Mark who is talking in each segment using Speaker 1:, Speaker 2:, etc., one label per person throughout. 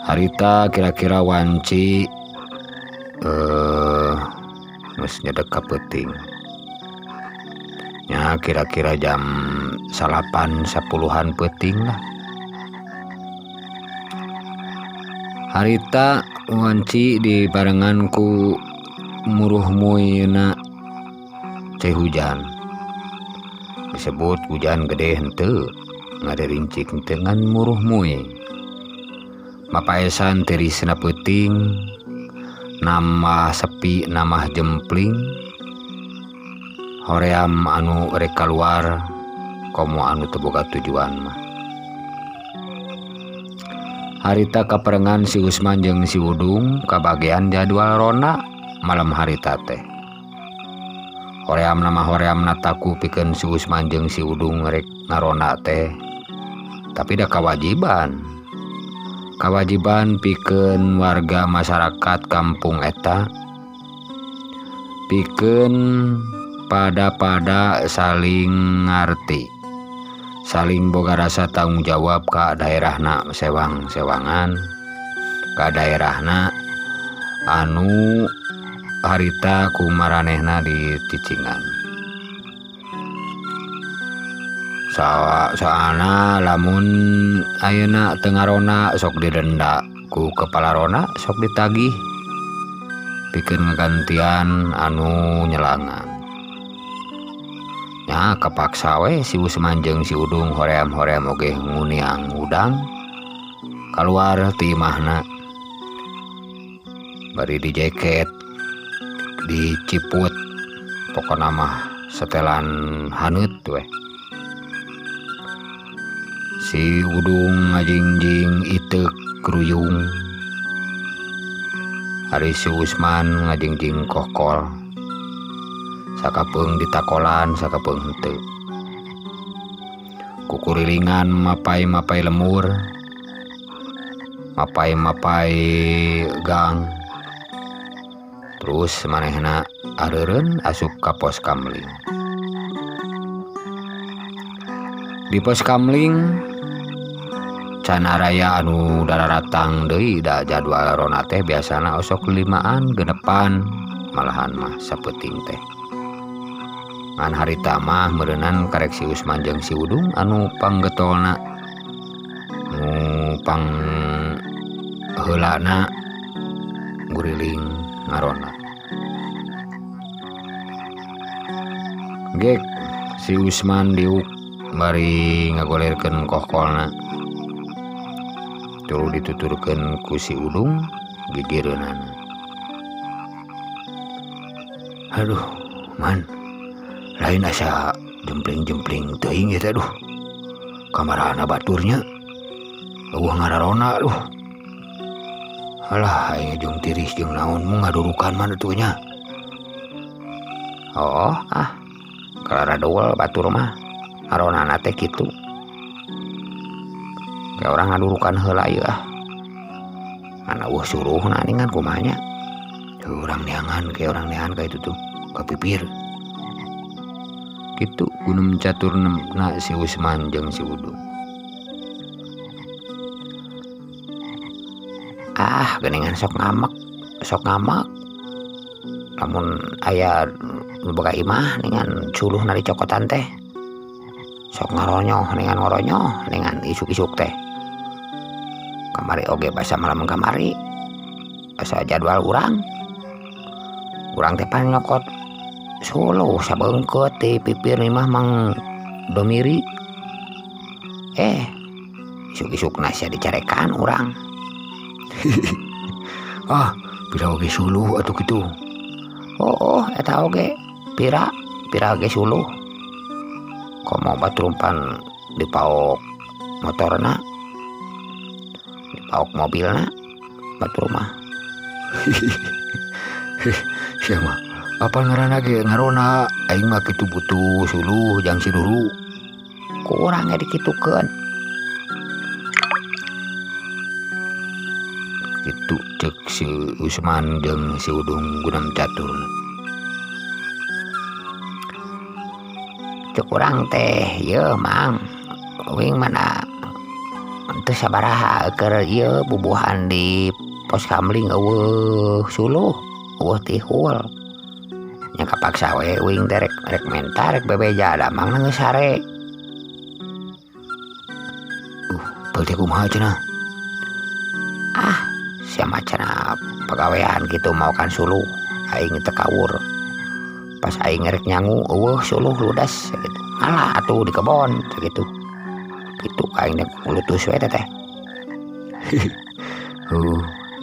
Speaker 1: harita kira-kira wanci geus nyedek ka peuting nya kira-kira jam 8.10-an peuting lah. Harita wanci dibarengan ku muruh muyna cai hujan, disebut hujan gede henteu ngaderincik henteu ngan muruh muy mapaesan tirisna peuting nama sepi nama jempling hoream anu rek kaluar komo anu teu boga tujuan mah. Harita kaperengan si Usman jeung si Udung kabagian jadwal rona malam harita teh. Hoream nataku pikeun si Usman jeung si Udung rek ngarona teh. Tapi da kawajiban pikeun warga masyarakat kampung eta pikeun pada saling ngarti, saling boga rasa tanggung jawab ka daerahna sewang-sewangan, ka daerahna anu harita ku maranehna di Cicingan. Soalna lamun ayeuna teu ngarona sok didenda ku kepala rona sok ditagih pikeun ngagantian anu nyelangan. Nya kapaksa we si Usman jeung si Udung hoream oge nguniang udang kaluar ti imahna bari dijeket diciput pokona mah setelan haneut we. Si Udung ngajingjing iteuk kruyung, hari si Usman ngajingjing kokol, sakapeung ditakolan sakapeung henteu. Kukurilingan mapai lemur, mapai gang, terus manehna areureun asup ka pos kamling. Di pos kamling can araya anu dararatang deui da jadwal rona teh biasana osok 5-an genepan malahan mah sapeuting teh. Ngan harita mah meureunnan karek si Usman jeung si Udung anu panggetolna nu pangheulana guriling ngarona. Gek si Usman diuk bari ngagolirkeun kokolna tuluy dituturkeun ku si Udung gigireunana. Aduh man, lain asa jempling teuing eta duh. Kamarana baturnya eueuh ngararona duh. Alah aing jeung tiris jeung naon mu ngadurukan mah atuh nya. Oh kalara deuel batur mah ngaronana teh kitu. Kayak orang ngadurukan heula ieu Ana suruhna ningan kumanya. Urang neangan ka itu tuh ka pipir. Kitu gunung caturna si Usman jeung si Udung. Geuningan sok ngamak. Lamun aya nu boga imah ningan suluhna dicokotan teh. Sok ngaronyoh ningan isuk-isuk teh. Kamari oge basa malam kamari. Basa jadwal urang teh pan nyokot suluh sabeungkeut ti pipir imah mang domiri. Isuk-isukna sia dicarekan urang. Pira oge suluh atuh kitu. Eta oge pira oge suluh. Komo baturumpan dipaok motorna, dipaok mobilna, batur mah. Sia mah apa ngaranna ge ngarona aing mah kitu butuh suluh jang siduru. Ku urang ge dikitukeun. Kitu ceuk si Usman jeung si Udung gunam caturna. Cek urang teh, ye mang, wing mana teu sabaraha keur ieu bubuhan di pos kamling eueuh suluh eueuh tihul nya kapaksa we uing teh rek menta rek bebeja da mangna geus sare. Teu kumaha cenah? Sia macana pagawean gitu mau kan suluh aing teu kawur. Pas aing rek nyangu eueuh suluh ludas gitu. Alah atuh di kebon gitu. Gitu aing teh ulutus we teh.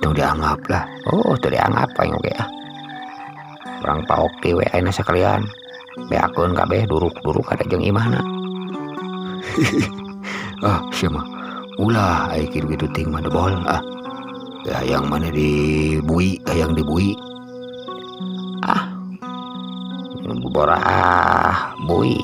Speaker 1: Teu dianggap lah. Teu dianggap aing oge ah. Urang paok di we ayeuna sakalian. Beakeun kabeh duruk-duruk ada jeung imahna. Sia mah ulah aya kitu ting mah debol hayang mana dibui hayang dibui borah bui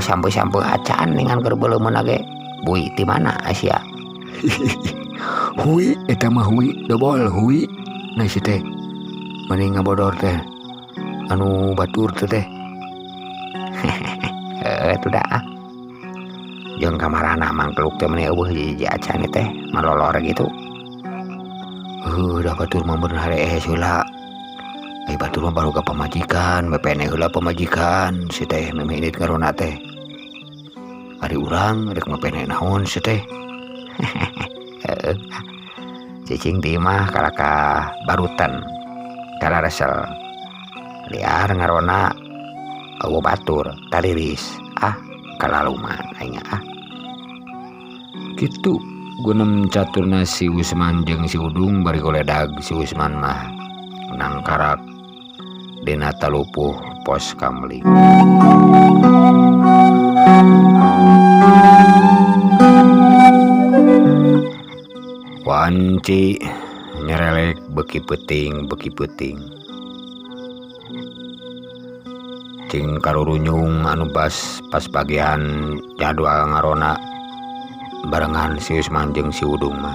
Speaker 1: sampai acan dengan gerbeuleumna ge bui ti mana Asia. Hui eta mah hui debol hui nah si teh mending ngabodor teh anu batur teh itu dah jeung kamarana mangkeluk teh meneh eueuh hiji acan teh malolor gitu. Da batur mah bener hare heula. Ai batur mah baruga pamajikan, bepene heula pamajikan si teh mimidit karona teh. Ari urang rek mapene naon si teh. Cicing di mah kalaka barutan. Kala resel. Liar ngarona eueuh batur taliris. Kalaluman aing gitu gunem caturna si Usman jeung si Udung bari goledag si Usman mah nangkarak dina talupuh pos kamling. Wanci nyerelek beki peuting cing karurunyung anu pas bagian jadwal ngarona barengan si Usman jeung si Udung mah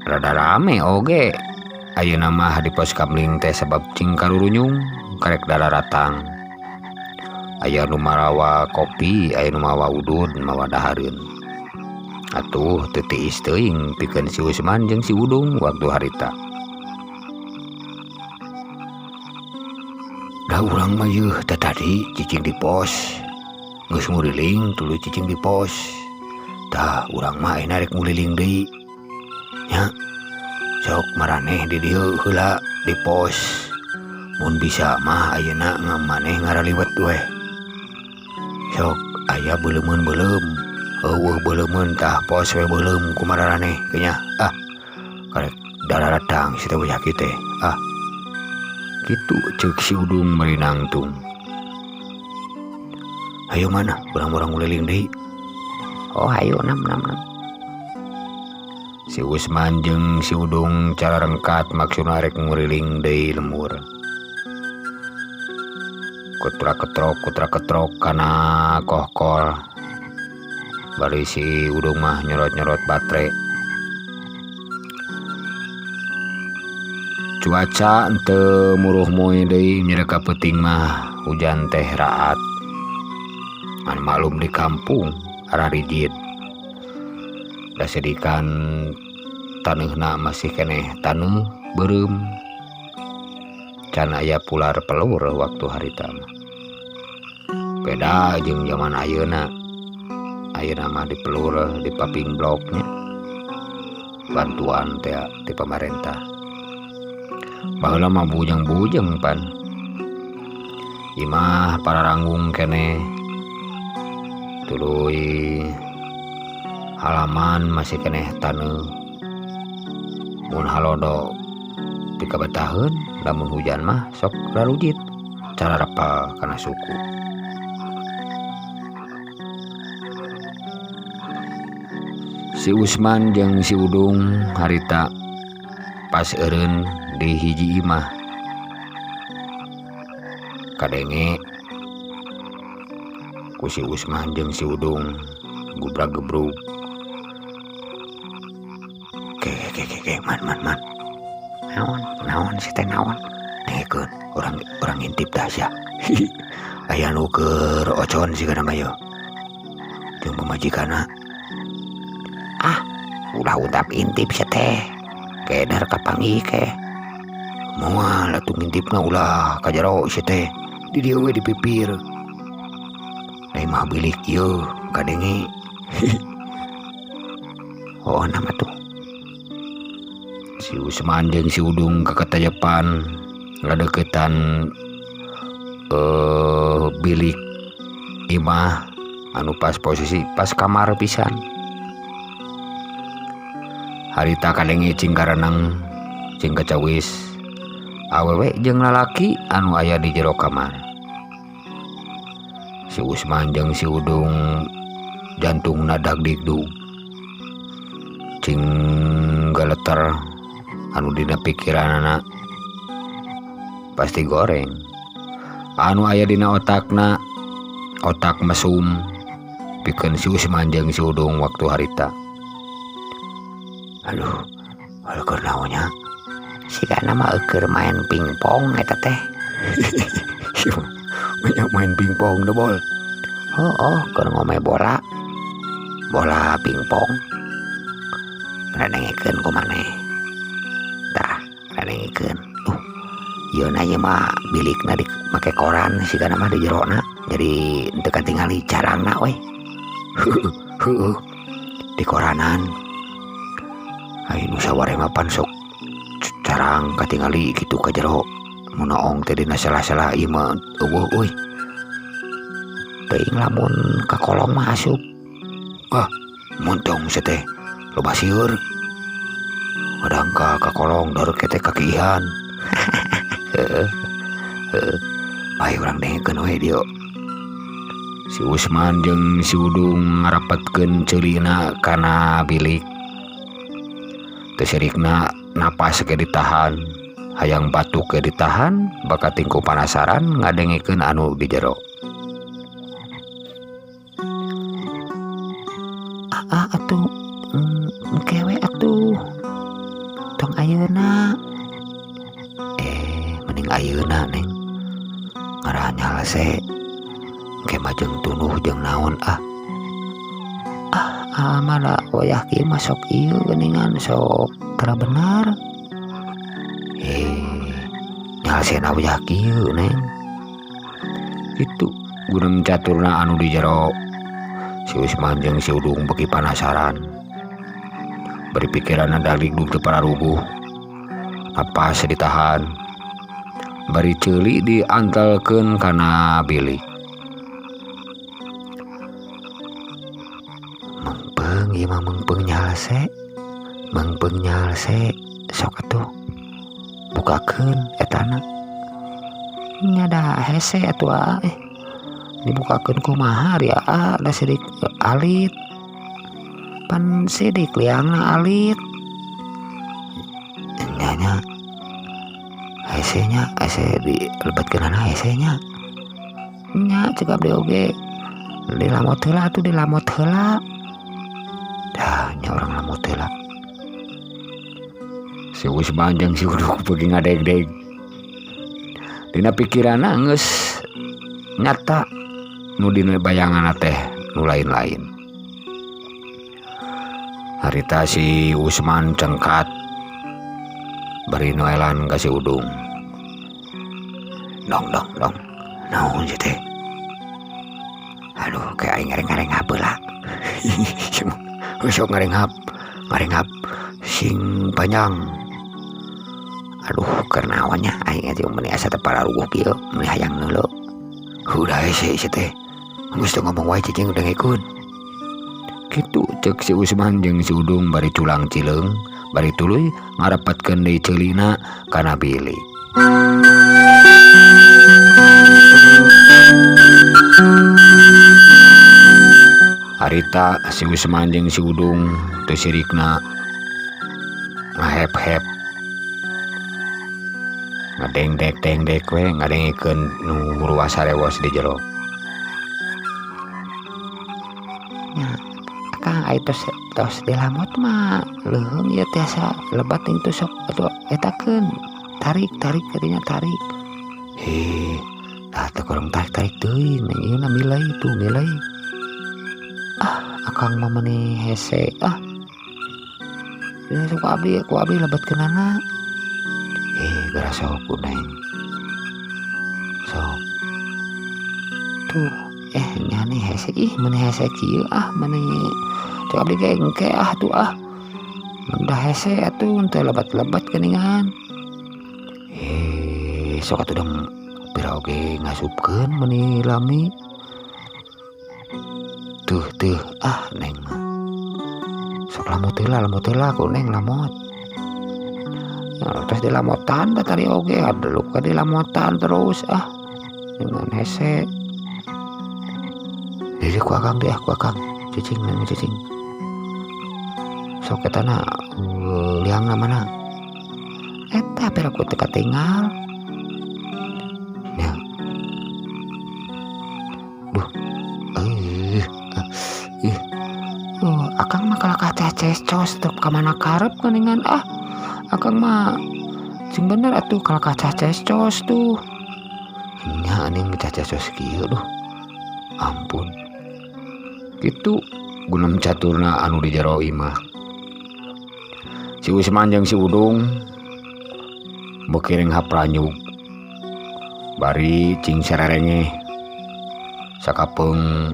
Speaker 1: rada rame oge ayeuna mah di pos kamling teh sabab cing karurunyung karek dalaratang aya nu marawa kopi aya nu mawa udud mawa dahareun atuh teu tiis teuing pikeun si Usman jeung si Udung waktu harita. Da urang mah yeuh tadi cicing di pos geus nguriling tuluy cicing di pos tah urang mah ayeuna rek nguliling deui nya sok maraneh di dieu heula di pos mun bisa mah ayeuna maneh ngaraliwet we sok aya beuleumeun eueuh beuleumeun tah pos we beuleuum kumararaneh kenya karek dalaratang si teh bocah kitu teh gitu ceuk si Udung bari nangtung. Hayu mana urang-urang nguliling deui. Hayu nam. Si Usman jeung si Udung cara rengkat maksudna rek nguriling deui lembur. Kutra-ketrok kana kohkol. Bari si Udung mah nyorot-nyorot baterai. Cuaca ente muruh moe deui nyereka peuting mah hujan teh raat. An maklum di kampung arah rijit. Da sedikan taneuhna masih keneh taneuh beureum. Can aya pular pelur waktu harita mah. Beda jeung zaman ayeuna. Ayeuna mah di pelur di paping bloknya. Bantuan teh ti pamarentah. Baheula mah bujang-bujang pan. Imah para ranggung kene tuluy halaman masih keneh taneuh. Mun halodo ti kabataheun lamun hujan mah sok rarujit cara rapal kana suku. Si Usman jeung si Udung harita pas eureun di hiji imah kadenge ku si Usman jeung si Udung gubrag-gebrug ke man naon si teh naon nengekeun urang intip dah sia aya nu keur ocon sigana mah yeuh jeung pamajikana. Ah, ulah untap intip sia teh. Kedar kapanggih ke. Moal atuh ngintipna ulah ka jero sia teh. Di dieu we di pipir. Lai mah bilik ieu kadenge. Oh, nama tuh. Si Usman jeung si Udung ke katajapan ngadeukeutan bilik imah anu pas posisi pas kamar pisan. Harita kadenge cing karenang cing kacawis awewe jeung lalaki anu aya di jero kamar. Si Usman jeung si Udung jantungna dagdikduk cing galeter anu dina pikiranna pasti goreng. Anu aya dina otakna otak mesum pikeun si Usman jeung si Udung waktu harita. Aduh, keur naonnya? Sigana mah keur main pingpong eta teh. Banyak main pingpong deh bol. Oh, keur ngomeh bola pingpong. Ngadengikeun ku maneh. Tah, ngadengikeun. Ieu na ieu mah bilikna make koran sigana mah di jerona. Jadi teu katingali carangna we. Heueuh. Di koranan. Ai nu sawareh mah pan sok carang katingali kitu ka jero. Mun naong teh dina salah-salah ieu mah eueuh euy. Teuing lamun ka kolong mah asup. Ah, montong sia teh. Loba sieur. Kadang ka kolong darurat kete kakihan. Bae urang dengekeun we dieu. Si Usman jeung si Udung ngarapetkeun ceulina kana bilik. Teu sirikna napas ge ditahan, hayang batuk ge ditahan, baka tingku panasaran ngadengikeun anu di jero. Atuh kewe atuh tong ayeuna. Mending ayeuna neng ngarahnya lese ke majeng tunuh jeung naon mana wayah kieu masuk ieu geuningan sok tara benar. Nyalsena wayah kieu neng. Itu guna caturna anu di jero. Si Usman jeung si Udung beki panasaran. Bari pikiranna dagdikduk teu pararuguh. Napas ditahan. Bari ceuli diantelkeun kana bilik. Mengpeung ieu mah mengpeung nyalse. Mengpeung nyalse sok atuh. Bukakeun etana. Nya da hese atuh dibukakeun kumaha ari da sidik alit. Pan sidik liangna alit. Nya hese-nya hese dilebetkeunana hese-nya. Nya ceuk abdi oge dilamot heula atuh dilamot heula. Dah nya urang lamot heula. Si Usman jeung si Udung beuki ngadeg-deg. Dina pikiranna geus nyata nu dina bayanganna teh nu lain-lain. Harita si Usman cengkat bari noelan ka si Udung. Dong. Naon sih teh? Aduh, kayak aing ngareng-ngareng heula. Sok ngareng sing panjang. Aduh, keur naon nya aing atuh meuni asa teu pararuguh kieu, meuni hayang neuleuh. Udah hese teh. Geus teu ngomong wae cicing dengekeun. Kitu ceuk si Usman jeung si Udung bari culang cileung, bari tuluy ngarepetkeun deui ceulina kana bilik. Harita si Usman jeung si Udung teu sirikna ngahep-hep. Ngadengdek we ngadengikeun nu ruas sarewos di jero. Nya Kang ai tos dilamot mah leuheung ieu tiasa lebat ting teu sok atuh etakeun tarik kadinya tarik. Tah teu kurang tarik teuing neng ieu na milai. akang mah meuni hese ini ku abdi lebat kenana gara sok neng sok tuh nyani hese meuni hese kieu meuni cek abdi ge engke tuh mendah hese atuh teu lebat-lebat geuningan sok atuh dong pira oge ngasupkeun meuni lami tuh neng mah sok lamot heula ku neng lamot terus dilamotan tadi oge adeluk ka dilamotan terus dengan hese jadi ku akang cicing neng cicing sok etana liangna mana eta pira ku teu katinggal nya akang mah kalakah cecos teu ka mana karep geuningan akang mah sing bener atuh kalakah cecos tuh nya aning cecos kieu ampun kitu gunem caturna anu di jero imah si Usman jeung si Udung bekiring hapranyug bari cing sererenge sakapeung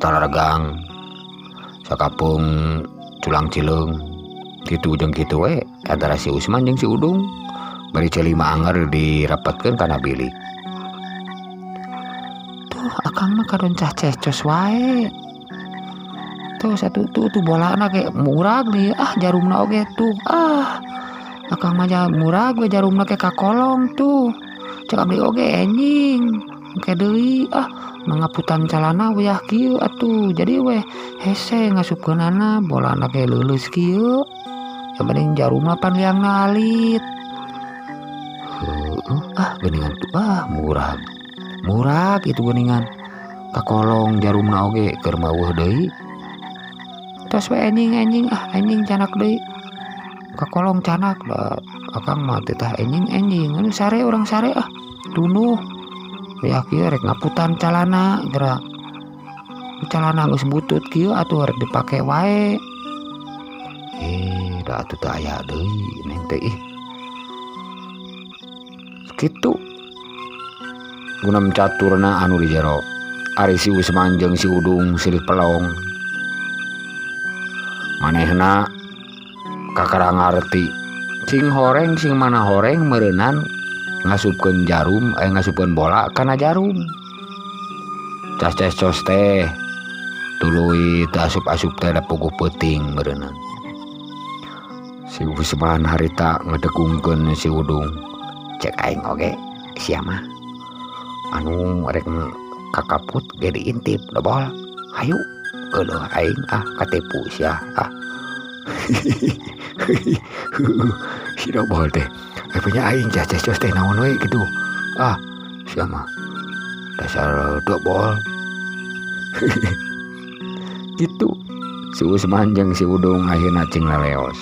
Speaker 1: tararegang sakapeung culang cileung kitu jeung kitu we antara si Usman jeung si Udung bari celima anger dirapetkeun kana bilik tuh akang mah kadon cecos wae tuh satu tuh bolana ge murag nih jarumna oge tuh akang mah murag we jarumna ge kakolong tuh cek abdi oge enjing engke deui mangaputan calana wayah kieu atuh jadi we hese ngasupkeunana bolana ge leuleus kieu yang penting jarumna pan liangna alit geuningan tuh murag itu geuningan kakolong jarumna oge keur maweuh deui tos we enjing canak deui kakolong canak akang mah teh enjing anu sare urang sare dunuh ya kieu rek ngaputan calana geura calana geus butut kieu atuh rek dipake wae da atuh teu aya deui neng teh kitu gunem caturna anu di jero ari si Usman jeung si Udung silih pelong manehna kakara ngarti sing horeng sing mana horeng meureunnan ngasupkeun jarum ngasupkeun bola kana jarum cos teh tuluy teu asup-asup teh da puguh peuting meureunnan si Usman harita ngedegungkeun si Udung cek aing oge sia mah anu rek kakaput ge diintip da bol hayu eueuh aing katipu sia si dobol teh punya aing cecos teh naon we gitu sia mah dasar dobol gitu si Usman jeung si Udung akhirna cing leleos